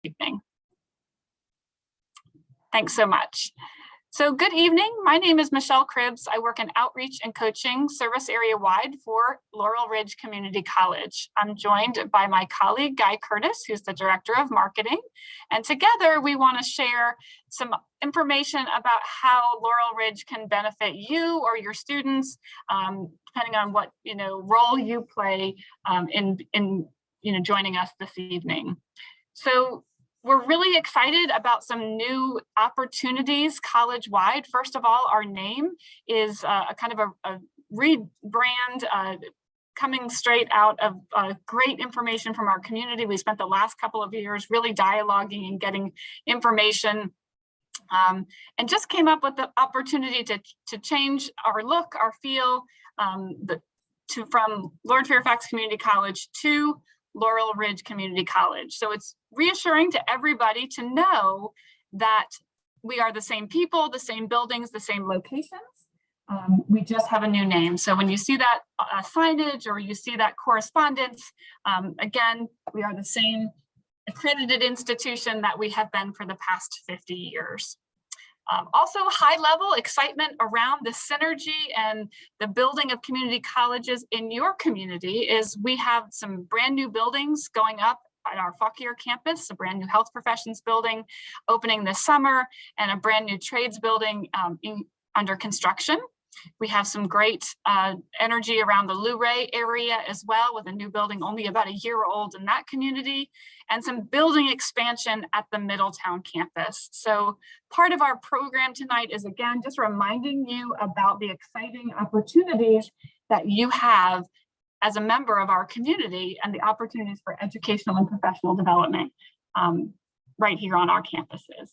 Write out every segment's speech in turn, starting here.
evening. Thanks so much. So good evening. My name is Michelle Cribbs. I work in outreach and coaching service area wide for Laurel Ridge Community College. I'm joined by my colleague, Guy Curtis, who's the director of marketing. And together we want to share some information about how Laurel Ridge can benefit you or your students, depending on what role you play in joining us this evening. So we're really excited about some new opportunities college-wide. First of all, our name is a kind of a rebrand coming straight out of great information from our community. We spent the last couple of years really dialoguing and getting information, and just came up with the opportunity to change our look, our feel, from Lord Fairfax Community College to Laurel Ridge Community College. So it's reassuring to everybody to know that we are the same people, the same buildings, the same locations. We just have a new name. So when you see that signage or you see that correspondence, again, we are the same accredited institution that we have been for the past 50 years. Also, high-level excitement around the synergy and the building of community colleges in your community is we have some brand new buildings going up at our Fauquier campus, a brand new health professions building opening this summer, and a brand new trades building under construction. We have some great energy around the Luray area as well, with a new building only about a year old in that community, and some building expansion at the Middletown campus. So part of our program tonight is, again, just reminding you about the exciting opportunities that you have as a member of our community and the opportunities for educational and professional development right here on our campuses.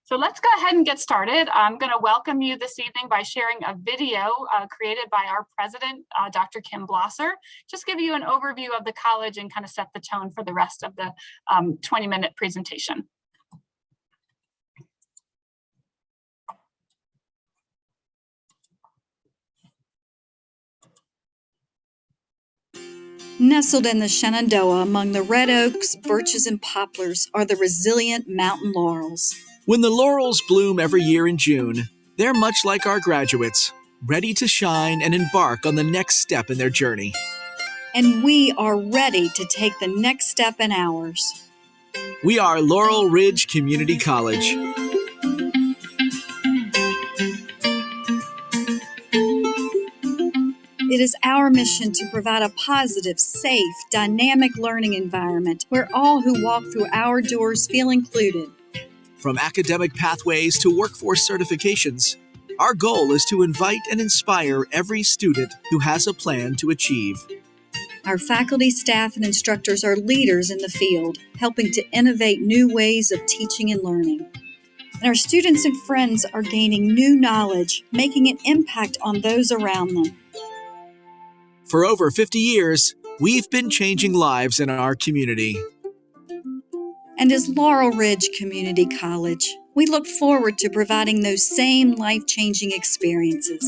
So let's go ahead and get started. I'm going to welcome you this evening by sharing a video created by our president, Dr. Kim Blosser. Just give you an overview of the college and kind of set the tone for the rest of the 20-minute presentation. Nestled in the Shenandoah among the red oaks, birches, and poplars are the resilient mountain laurels. When the laurels bloom every year in June, they're much like our graduates, ready to shine and embark on the next step in their journey. And we are ready to take the next step in ours. We are Laurel Ridge Community College. It is our mission to provide a positive, safe, dynamic learning environment where all who walk through our doors feel included. From academic pathways to workforce certifications, our goal is to invite and inspire every student who has a plan to achieve. Our faculty, staff, and instructors are leaders in the field, helping to innovate new ways of teaching and learning. And our students and friends are gaining new knowledge, making an impact on those around them. For over 50 years, we've been changing lives in our community. And as Laurel Ridge Community College, we look forward to providing those same life-changing experiences.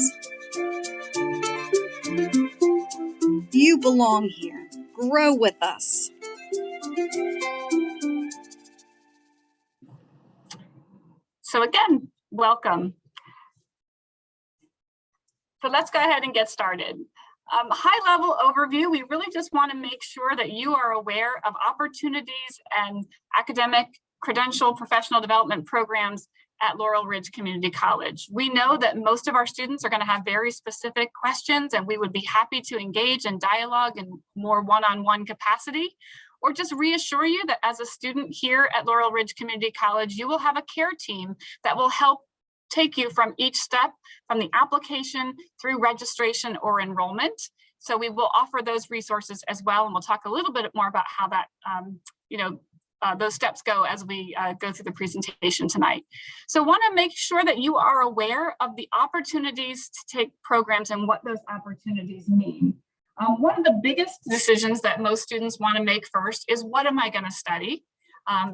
You belong here. Grow with us. So again, welcome. So let's go ahead and get started. High-level overview, we really just want to make sure that you are aware of opportunities and academic, credential, professional development programs at Laurel Ridge Community College. We know that most of our students are going to have very specific questions, and we would be happy to engage in dialogue in more one-on-one capacity, or just reassure you that as a student here at Laurel Ridge Community College, you will have a care team that will help take you from each step, from the application through registration or enrollment. So we will offer those resources as well, and we'll talk a little bit more about how that, those steps go as we go through the presentation tonight. So want to make sure that you are aware of the opportunities to take programs and what those opportunities mean. One of the biggest decisions that most students want to make first is, what am I going to study?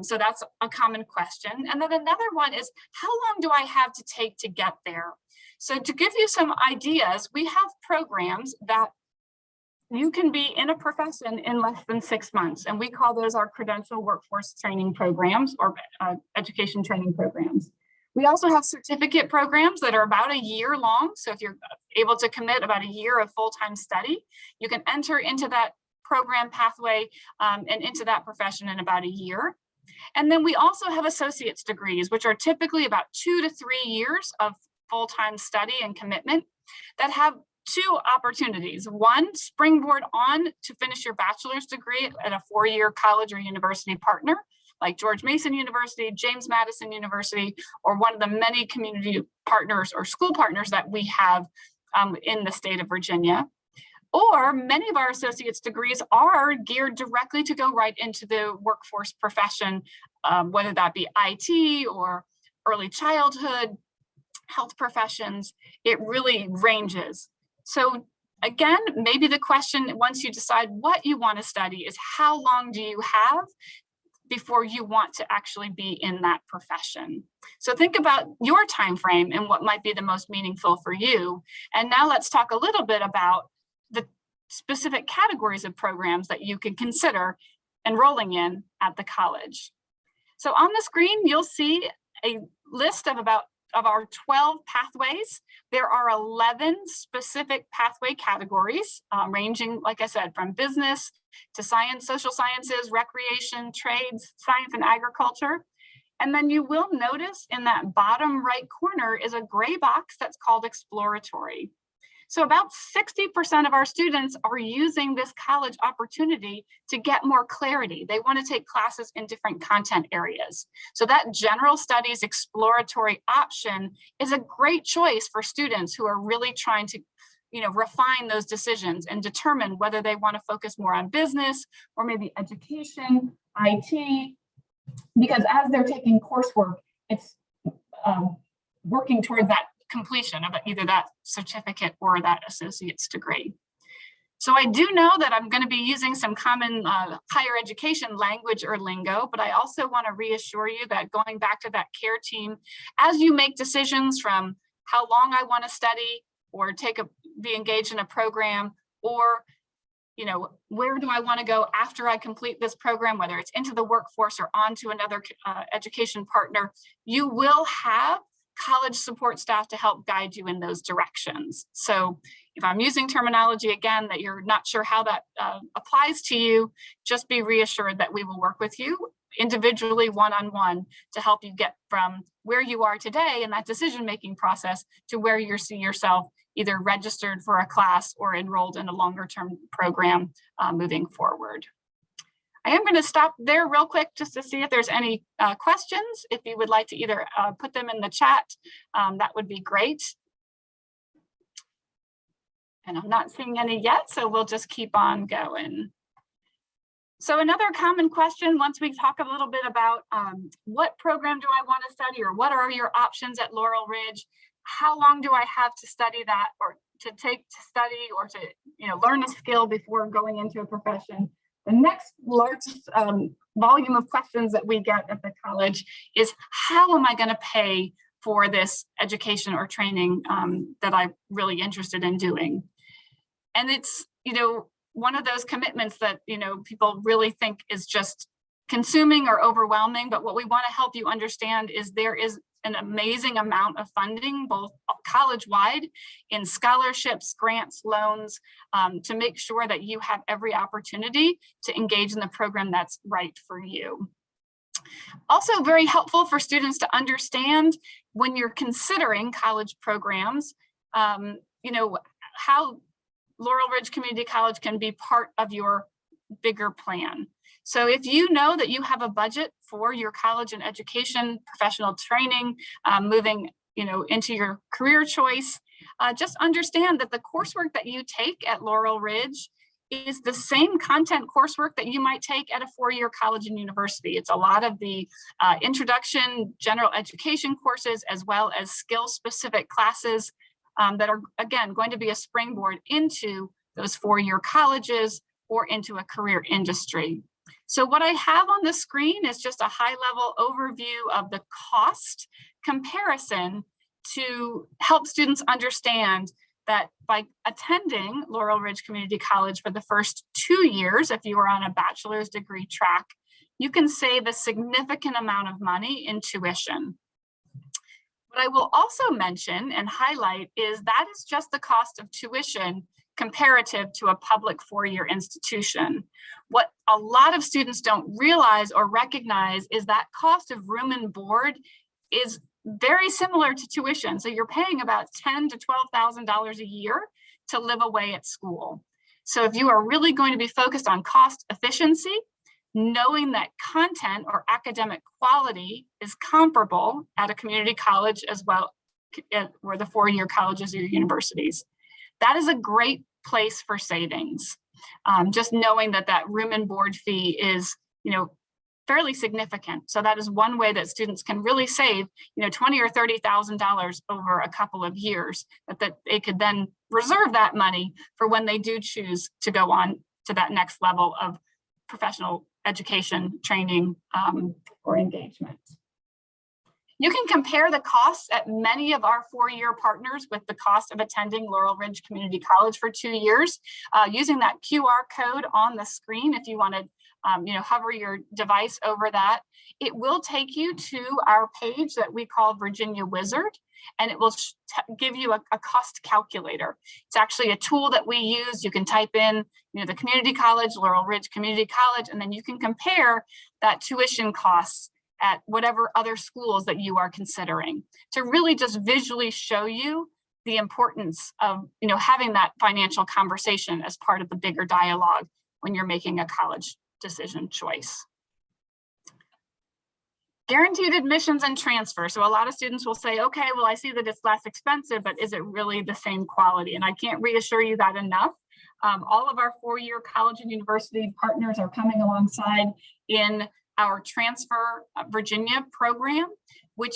So that's a common question. And then another one is, how long do I have to take to get there? So to give you some ideas, we have programs that you can be in a profession in less than 6 months. And we call those our credential workforce training programs or education training programs. We also have certificate programs that are about a year long. So if you're able to commit about a year of full-time study, you can enter into that program pathway and into that profession in about a year. And then we also have associate's degrees, which are typically about 2 to 3 years of full-time study and commitment that have two opportunities. One, springboard on to finish your bachelor's degree at a 4-year college or university partner, like George Mason University, James Madison University, or one of the many community partners or school partners that we have in the state of Virginia. Or many of our associate's degrees are geared directly to go right into the workforce profession, whether that be IT or early childhood, health professions. It really ranges. So again, maybe the question, once you decide what you want to study, is how long do you have before you want to actually be in that profession? So think about your time frame and what might be the most meaningful for you. And now let's talk a little bit about the specific categories of programs that you can consider enrolling in at the college. So on the screen, you'll see a list of our 12 pathways. There are 11 specific pathway categories, ranging, like I said, from business to science, social sciences, recreation, trades, science, and agriculture. And then you will notice in that bottom right corner is a gray box that's called exploratory. So about 60% of our students are using this college opportunity to get more clarity. They want to take classes in different content areas. So that general studies exploratory option is a great choice for students who are really trying to, refine those decisions and determine whether they want to focus more on business or maybe education, IT, because as they're taking coursework, it's working toward that completion of either that certificate or that associate's degree. So I do know that I'm going to be using some common higher education language or lingo, but I also want to reassure you that going back to that care team, as you make decisions from how long I want to study or be engaged in a program, or where do I want to go after I complete this program, whether it's into the workforce or onto another education partner, you will have college support staff to help guide you in those directions. So if I'm using terminology again that you're not sure how that applies to you, just be reassured that we will work with you individually, one-on-one, to help you get from where you are today in that decision-making process to where you see yourself either registered for a class or enrolled in a longer-term program moving forward. I am going to stop there real quick just to see if there's any questions. If you would like to either put them in the chat, that would be great. And I'm not seeing any yet, so we'll just keep on going. So another common question, once we talk a little bit about what program do I want to study, or what are your options at Laurel Ridge, how long do I have to study that, or to study or to learn a skill before going into a profession? The next largest volume of questions that we get at the college is, how am I going to pay for this education or training that I'm really interested in doing? And it's, one of those commitments that, people really think is just consuming or overwhelming. But what we want to help you understand is there is an amazing amount of funding, both college-wide, in scholarships, grants, loans, to make sure that you have every opportunity to engage in the program that's right for you. Also very helpful for students to understand when you're considering college programs, how Laurel Ridge Community College can be part of your bigger plan. So if you know that you have a budget for your college and education, professional training, moving into your career choice, just understand that the coursework that you take at Laurel Ridge is the same content coursework that you might take at a 4-year college and university. It's a lot of the introduction, general education courses, as well as skill-specific classes that are, again, going to be a springboard into those 4-year colleges or into a career industry. So what I have on the screen is just a high-level overview of the cost comparison to help students understand that by attending Laurel Ridge Community College for the first 2 years, if you are on a bachelor's degree track, you can save a significant amount of money in tuition. What I will also mention and highlight is that is just the cost of tuition comparative to a public four-year institution. What a lot of students don't realize or recognize is that cost of room and board is very similar to tuition. So you're paying about $10,000 to $12,000 a year to live away at school. So if you are really going to be focused on cost efficiency, knowing that content or academic quality is comparable at a community college as well, or the four-year colleges or universities, that is a great place for savings. Just knowing that that room and board fee is, fairly significant. So that is one way that students can really save, $20,000 or $30,000 over a couple of years, that they could then reserve that money for when they do choose to go on to that next level of professional education, training, or engagement. You can compare the costs at many of our four-year partners with the cost of attending Laurel Ridge Community College for 2 years, using that QR code on the screen. If you want to hover your device over that, it will take you to our page that we call Virginia Wizard, and it will give you a cost calculator. It's actually a tool that we use. You can type in, the community college, Laurel Ridge Community College, and then you can compare that tuition costs at whatever other schools that you are considering to really just visually show you the importance of, having that financial conversation as part of the bigger dialogue when you're making a college decision choice. Guaranteed admissions and transfer. So a lot of students will say, okay, well, I see that it's less expensive, but is it really the same quality? And I can't reassure you that enough. All of our four-year college and university partners are coming alongside in our Transfer Virginia program, which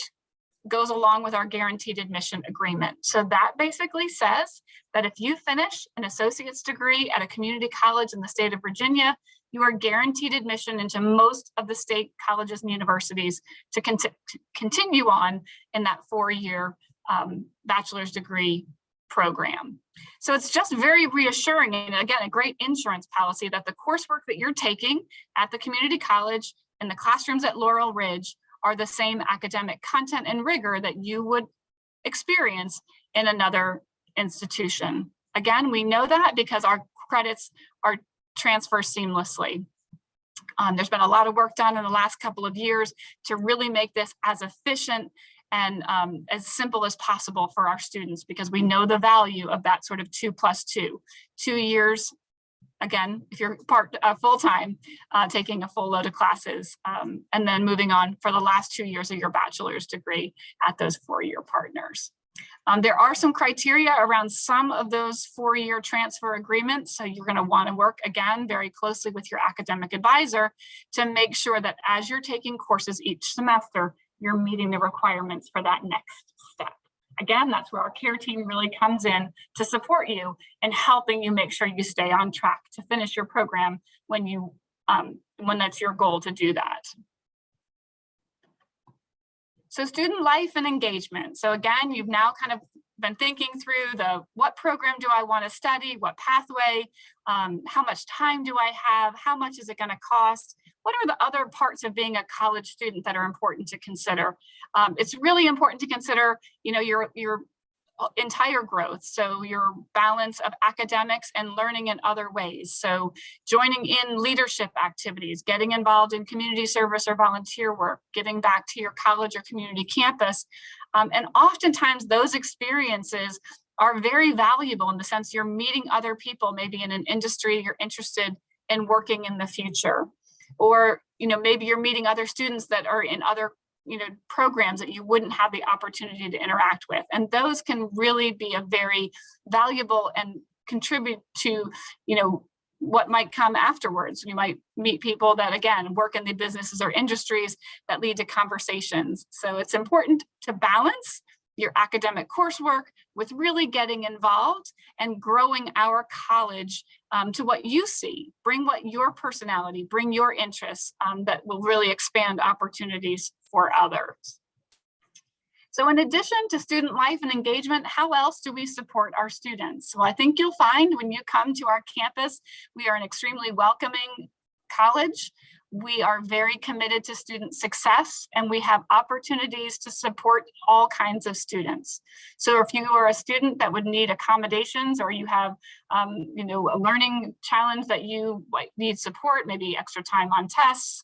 goes along with our guaranteed admission agreement. So that basically says that if you finish an associate's degree at a community college in the state of Virginia, you are guaranteed admission into most of the state colleges and universities to continue on in that four-year bachelor's degree program. So it's just very reassuring, and again, a great insurance policy that the coursework that you're taking at the community college and the classrooms at Laurel Ridge are the same academic content and rigor that you would experience in another institution. Again, we know that because our credits are transfer seamlessly. There's been a lot of work done in the last couple of years to really make this as efficient and as simple as possible for our students, because we know the value of that sort of 2+2, 2 years. Again, if you're full-time, taking a full load of classes, and then moving on for the last 2 years of your bachelor's degree at those four-year partners. There are some criteria around some of those four-year transfer agreements. So you're going to want to work, again, very closely with your academic advisor to make sure that as you're taking courses each semester, you're meeting the requirements for that next step. Again, that's where our care team really comes in to support you and helping you make sure you stay on track to finish your program when that's your goal to do that. So student life and engagement. So again, you've now kind of been thinking through what program do I want to study, what pathway, how much time do I have, how much is it going to cost? What are the other parts of being a college student that are important to consider? It's really important to consider, your entire growth. So your balance of academics and learning in other ways. So joining in leadership activities, getting involved in community service or volunteer work, getting back to your college or community campus. And oftentimes those experiences are very valuable in the sense you're meeting other people, maybe in an industry you're interested in working in the future. Or, maybe you're meeting other students that are in other programs that you wouldn't have the opportunity to interact with. And those can really be a very valuable and contribute to, what might come afterwards. You might meet people that, again, work in the businesses or industries that lead to conversations. So it's important to balance your academic coursework with really getting involved and growing our college to what you see. Bring what your personality, bring your interests that will really expand opportunities for others. So in addition to student life and engagement, how else do we support our students? Well, I think you'll find when you come to our campus, we are an extremely welcoming college. We are very committed to student success, and we have opportunities to support all kinds of students. So if you are a student that would need accommodations, or you have a learning challenge that you need support, maybe extra time on tests,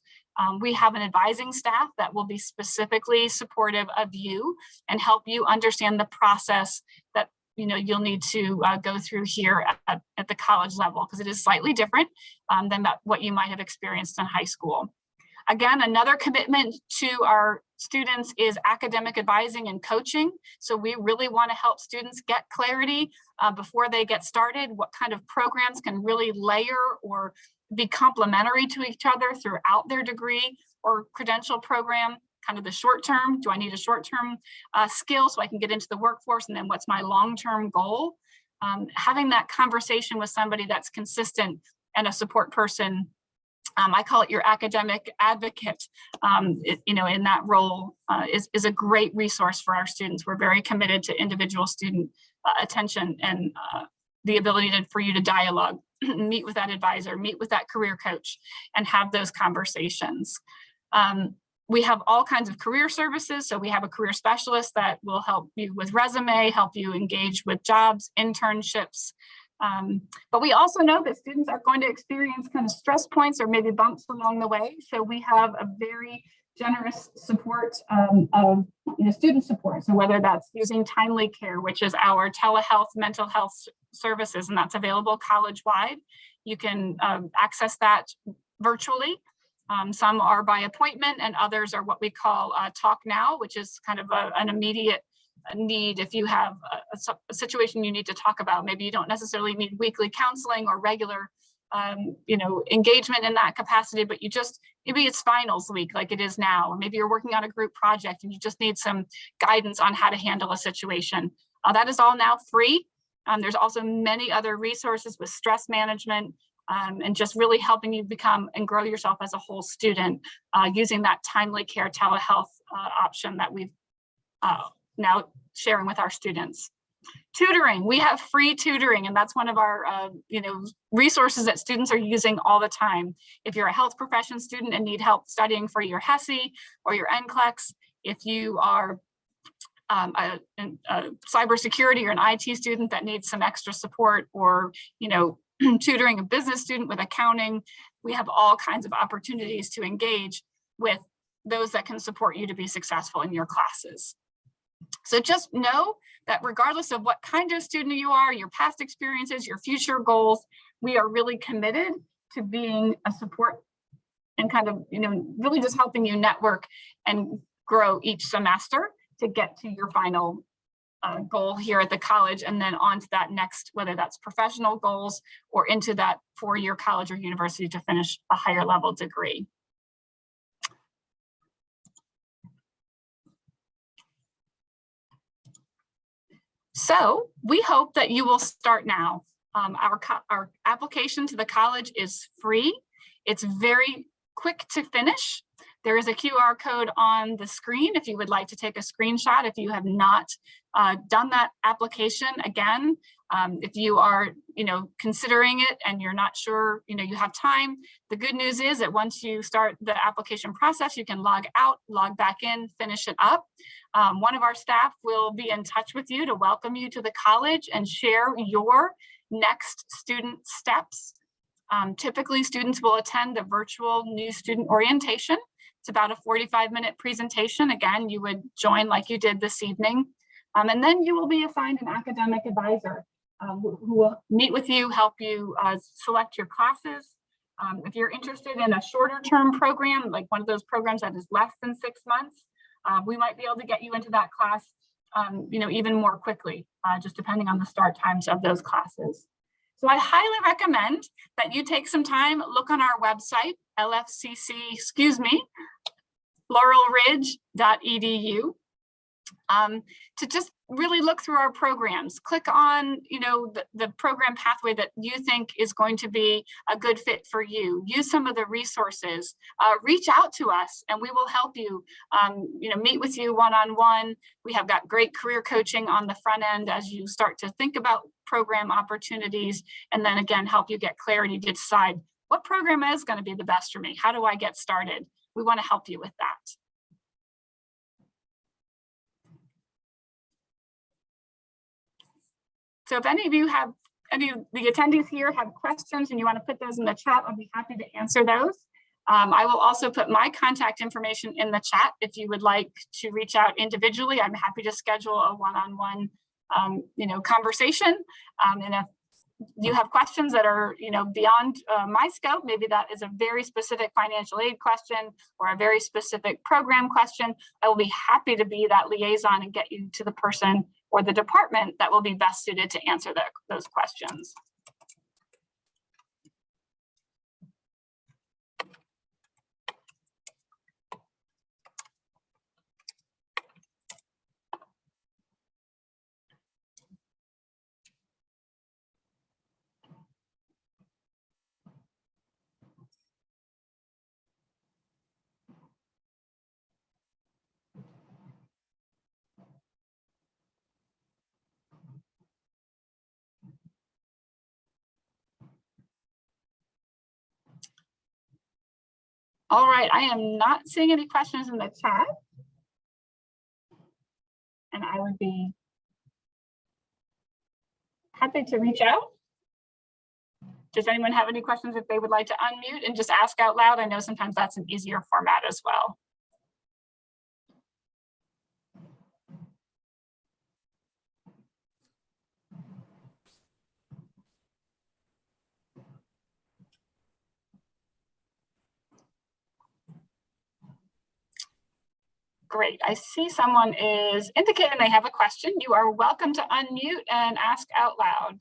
we have an advising staff that will be specifically supportive of you and help you understand the process that you'll need to go through here at the college level, because it is slightly different than what you might have experienced in high school. Again, another commitment to our students is academic advising and coaching. So we really want to help students get clarity before they get started, what kind of programs can really layer or be complementary to each other throughout their degree or credential program. Kind of the short term, do I need a short term skill so I can get into the workforce, and then what's my long-term goal? Having that conversation with somebody that's consistent and a support person, I call it your academic advocate, in that role is a great resource for our students. We're very committed to individual student attention and the ability for you to dialogue, meet with that advisor, meet with that career coach, and have those conversations. We have all kinds of career services. So we have a career specialist that will help you with resume, help you engage with jobs, internships. But we also know that students are going to experience kind of stress points or maybe bumps along the way. So we have a very generous support of student support. So whether that's using Timely Care, which is our telehealth mental health services, and that's available college-wide. You can access that virtually. Some are by appointment, and others are what we call Talk Now, which is kind of an immediate need if you have a situation you need to talk about. Maybe you don't necessarily need weekly counseling or regular engagement in that capacity, but maybe it's finals week like it is now, or maybe you're working on a group project and you just need some guidance on how to handle a situation. That is all now free. There's also many other resources with stress management, and just really helping you become and grow yourself as a whole student using that Timely Care telehealth option that we've now sharing with our students. Tutoring, we have free tutoring, and that's one of our resources that students are using all the time. If you're a health profession student and need help studying for your HESI or your NCLEX, if you are a cybersecurity or an IT student that needs some extra support, or tutoring a business student with accounting, we have all kinds of opportunities to engage with those that can support you to be successful in your classes. So just know that regardless of what kind of student you are, your past experiences, your future goals, we are really committed to being a support and kind of, really just helping you network and grow each semester to get to your final goal here at the college, and then on to that next, whether that's professional goals or into that 4-year college or university to finish a higher level degree. So we hope that you will start now. Our application to the college is free. It's very quick to finish. There is a QR code on the screen if you would like to take a screenshot if you have not done that application. Again, if you are considering it and you're not sure you have time, the good news is that once you start the application process, you can log out, log back in, finish it up. One of our staff will be in touch with you to welcome you to the college and share your next student steps. Typically, students will attend the virtual new student orientation. It's about a 45-minute presentation. Again, you would join like you did this evening. And then you will be assigned an academic advisor who will meet with you, help you select your classes. If you're interested in a shorter term program, like one of those programs that is less than 6 months, we might be able to get you into that class even more quickly, just depending on the start times of those classes. So I highly recommend that you take some time, look on our website, laurelridge.edu, to just really look through our programs, click on, you know, the program pathway that you think is going to be a good fit for you. Use some of the resources, reach out to us and we will help you, you know, meet with you one-on-one. We have got great career coaching on the front end as you start to think about program opportunities, and then again, help you get clarity to decide what program is going to be the best for me. How do I get started? We want to help you with that. So if any of you have, any of the attendees here have questions and you want to put those in the chat, I'll be happy to answer those. I will also put my contact information in the chat. If you would like to reach out individually, I'm happy to schedule a one-on-one, you know, conversation. And if you have questions that are, you know, beyond my scope, maybe that is a very specific financial aid question or a very specific program question, I will be happy to be that liaison and get you to the person or the department that will be best suited to answer those questions. All right, I am not seeing any questions in the chat. And I would be happy to reach out. Does anyone have any questions if they would like to unmute and just ask out loud? I know sometimes that's an easier format as well. Great, I see someone is indicating they have a question. You are welcome to unmute and ask out loud.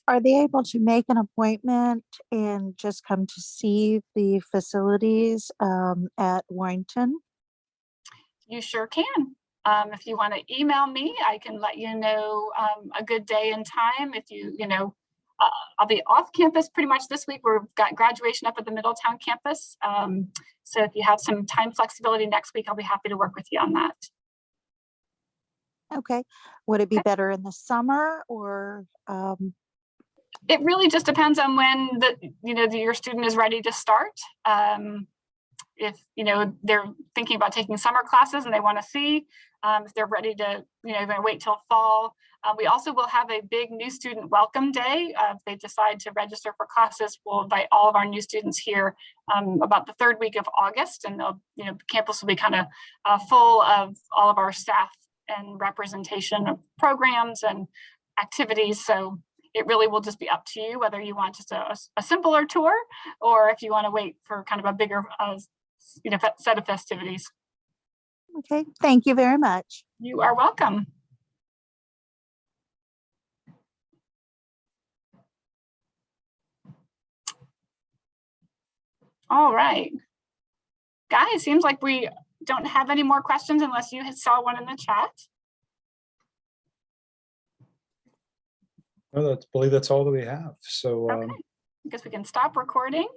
Are they able to make an appointment and just come to see the facilities at Warrington? You sure can. If you want to email me, I can let you know a good day and time. If you know, I'll be off campus pretty much this week. We've got graduation up at the Middletown campus. So if you have some time flexibility next week, I'll be happy to work with you on that. Okay. Would it be better in the summer or? It really just depends on when your student is ready to start. If they're thinking about taking summer classes and they want to see if they're ready to, going to wait till fall. We also will have a big new student welcome day. If they decide to register for classes, we'll invite all of our new students here about the third week of August, and they'll, campus will be kind of full of all of our staff and representation of programs and activities. So it really will just be up to you whether you want just a simpler tour or if you want to wait for kind of a bigger set of festivities. Okay, thank you very much. You are welcome. All right. Guys, seems like we don't have any more questions unless you saw one in the chat. No, I believe that's all that we have. So okay. I guess we can stop recording.